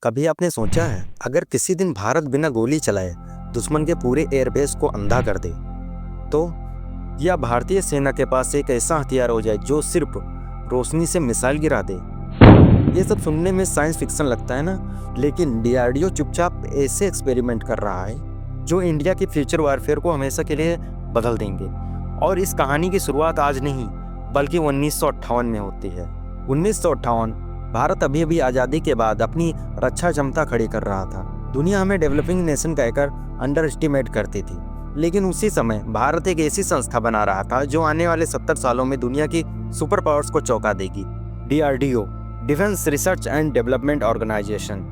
कभी आपने सोचा है अगर किसी दिन भारत बिना गोली चलाए दुश्मन के पूरे एयरबेस को अंधा कर दे तो या भारतीय सेना के पास एक ऐसा हथियार हो जाए जो सिर्फ रोशनी से मिसाइल गिरा दे। ये सब सुनने में साइंस फिक्शन लगता है ना, लेकिन डीआरडीओ चुपचाप ऐसे एक्सपेरिमेंट कर रहा है जो इंडिया की फ्यूचर वारफेयर को हमेशा के लिए बदल देंगे। और इस कहानी की शुरुआत आज नहीं बल्कि 1958 में होती है। 1958 भारत अभी अभी आज़ादी के बाद अपनी रक्षा क्षमता खड़ी कर रहा था। दुनिया हमें डेवलपिंग नेशन कहकर अंडर एस्टिमेट करती थी, लेकिन उसी समय भारत एक ऐसी संस्था बना रहा था जो आने वाले 70 सालों में दुनिया की सुपर पावर्स को चौंका देगी। DRDO, defence research and development organisation.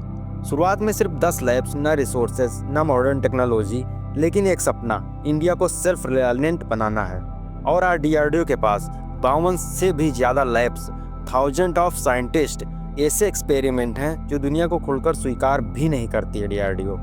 शुरुआत में सिर्फ 10 लैब्स, न रिसोर्सेज, न मॉडर्न टेक्नोलॉजी, लेकिन एक सपना, इंडिया को सेल्फ रिलायंट बनाना है। और आज डीआरडीओ के पास 52 से भी ज़्यादा लैब्स, थाउजेंड ऑफ साइंटिस्ट, ऐसे एक्सपेरिमेंट हैं जो दुनिया को खुलकर स्वीकार भी नहीं करती है। डीआरडीओ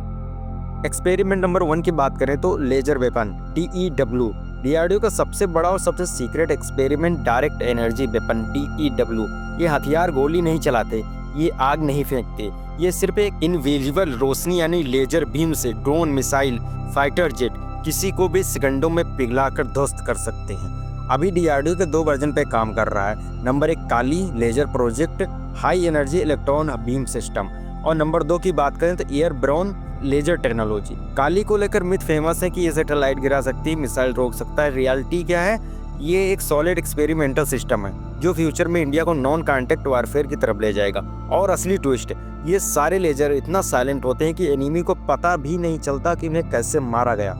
एक्सपेरिमेंट नंबर 1 की बात करें तो लेजर वेपन, DEW। डीआरडीओ का सबसे बड़ा और सबसे secret experiment direct energy weapon, DEW। ये हथियार गोली नहीं चलाते, ये आग नहीं फेंकते, ये सिर्फ एक इनविजिबल रोशनी यानी लेजर बीम से ड्रोन, मिसाइल, फाइटर जेट किसी को भी सेकंडों में पिघलाकर ध्वस्त कर सकते हैं। अभी डीआरडीओ के 2 वर्जन पे काम कर रहा है। Number 1 Kali laser project, high energy electron beam system, और नंबर 2 की बात करें तो एयरब्रोन लेजर टेक्नोलॉजी। काली को लेकर मिथ फेमस है कि ये सैटेलाइट गिरा सकती है, मिसाइल रोक सकता है। रियलिटी क्या है? ये एक सॉलिड एक्सपेरिमेंटल सिस्टम है जो फ्यूचर में इंडिया को नॉन कॉन्टैक्ट वारफेयर की तरफ ले जाएगा। और असली ट्विस्ट, ये सारे लेजर इतना साइलेंट होते हैं कि एनिमी को पता भी नहीं चलता कि उन्हें कैसे मारा गया।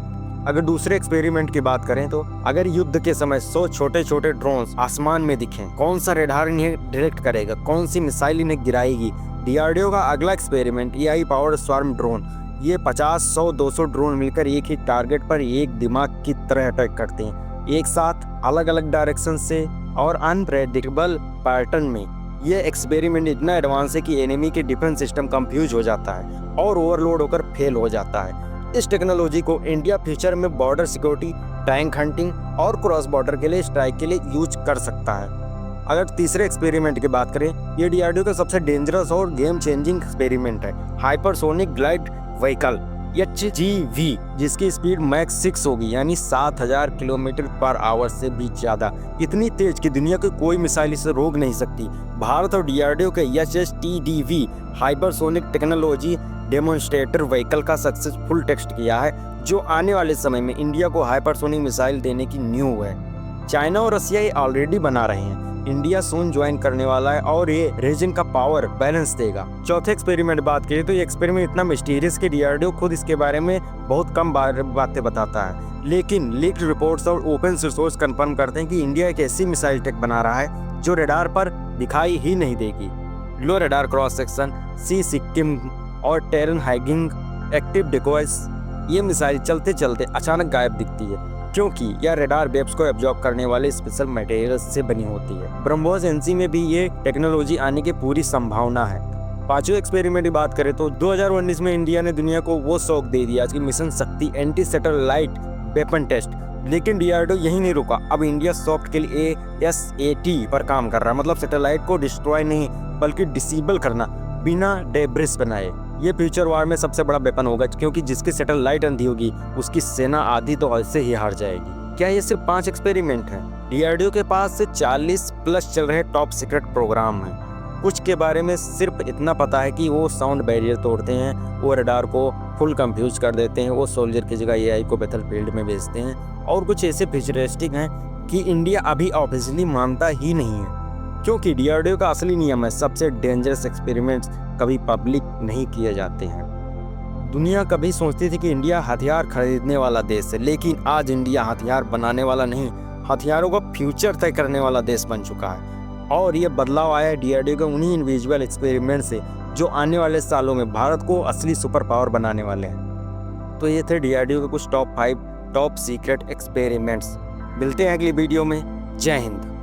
अगर दूसरे एक्सपेरिमेंट की बात करें तो अगर युद्ध के समय 100 छोटे छोटे ड्रोन्स आसमान में दिखें, कौन सा रेडार इन्हें डायरेक्ट करेगा, कौन सी मिसाइल इन्हें गिराएगी? डीआरडीओ का अगला experiment AI powered swarm drone. ये 50, 100, 200 ड्रोन मिलकर एक ही टारगेट पर एक दिमाग की तरह अटैक करते हैं, एक साथ अलग अलग डायरेक्शन से और अनप्रेडिक्टेबल पैटर्न में। ये एक्सपेरिमेंट इतना एडवांस है कि एनिमी के डिफेंस सिस्टम कंफ्यूज हो जाता है और ओवरलोड होकर फेल हो जाता है। इस टेक्नोलॉजी को इंडिया फ्यूचर में बॉर्डर सिक्योरिटी, टैंक हंटिंग और क्रॉस बॉर्डर के लिए स्ट्राइक के लिए यूज कर सकता है। अगर तीसरे एक्सपेरिमेंट की बात करें, ये डीआरडीओ का सबसे डेंजरस और गेम चेंजिंग एक्सपेरिमेंट है, हाइपरसोनिक ग्लाइड व्हीकल HGV, जिसकी स्पीड मैक्स 6 होगी यानी 7000 किलोमीटर पर आवर से भी ज्यादा। इतनी तेज कि दुनिया की कोई मिसाइल इसे रोक नहीं सकती। भारत और डीआरडीओ के HSTDV hypersonic technology demonstrator vehicle का सक्सेसफुल टेस्ट किया है, जो आने वाले समय में इंडिया को हाइपरसोनिक मिसाइल देने की न्यू है। चाइना और रसिया ये ऑलरेडी बना रहे हैं, इंडिया सून ज्वाइन करने वाला है और ये रीजन का पावर बैलेंस देगा। चौथे एक्सपेरिमेंट बात करें तो ये एक्सपेरिमेंट इतना मिस्टीरियस कि डीआरडीओ खुद इसके बारे में बहुत कम बातें बताता है, लेकिन लीक्ड रिपोर्ट्स और ओपन सोर्स कंफर्म करते हैं कि इंडिया एक ऐसी मिसाइल टेक बना रहा है जो रडार पर दिखाई ही नहीं देगी। लो रडार क्रॉस सेक्शन, सी सिक्किम और टेरन हाइगिंग एक्टिव डिकोयस। ये मिसाइल चलते चलते अचानक गायब दिखती है क्योंकि यह रडार वेव्स को एब्जॉर्ब करने वाले स्पेशल मटेरियल्स से बनी होती है। ब्रह्मोस एनसी में भी ये टेक्नोलॉजी आने की पूरी संभावना है। पांचवें एक्सपेरिमेंट की बात करें तो 2019 में इंडिया ने दुनिया को वो शौक दे दिया कि मिशन शक्ति एंटी सैटेलाइट वेपन टेस्ट। लेकिन डीआरडीओ यही नहीं रुका, अब इंडिया सॉफ्ट के लिए ASAT पर काम कर रहा है, मतलब सैटेलाइट को डिस्ट्रॉय नहीं बल्कि डिसेबल करना बिना डेब्रिस बनाए। ये फ्यूचर वार में सबसे बड़ा वेपन होगा क्योंकि जिसकी सैटेलाइट अंधी होगी उसकी सेना आधी तो ऐसे ही हार जाएगी। क्या ये सिर्फ 5 एक्सपेरिमेंट हैं? डीआरडीओ के पास से 40 प्लस चल रहे टॉप सीक्रेट प्रोग्राम हैं। कुछ के बारे में सिर्फ इतना पता है कि वो साउंड बैरियर तोड़ते हैं, वो रडार को फुल कंफ्यूज कर देते हैं, वो सोल्जर की जगह एआई को बैटलफील्ड में भेजते हैं, और कुछ ऐसे फ्यूचरिस्टिक हैं कि इंडिया अभी ऑफिशियली मानता ही नहीं है। क्योंकि डीआरडीओ का असली नियम है, सबसे डेंजरस एक्सपेरिमेंट्स कभी पब्लिक नहीं किए जाते हैं। दुनिया कभी सोचती थी कि इंडिया हथियार खरीदने वाला देश है, लेकिन आज इंडिया हथियार बनाने वाला नहीं, हथियारों का फ्यूचर तय करने वाला देश बन चुका है। और ये बदलाव आया है डीआरडीओ के उन्हीं इंडिविजुअल एक्सपेरिमेंट से जो आने वाले सालों में भारत को असली सुपर पावर बनाने वाले हैं। तो ये थे डीआरडीओ के कुछ टॉप 5 टॉप सीक्रेट एक्सपेरिमेंट्स। मिलते हैं अगली वीडियो में। जय हिंद।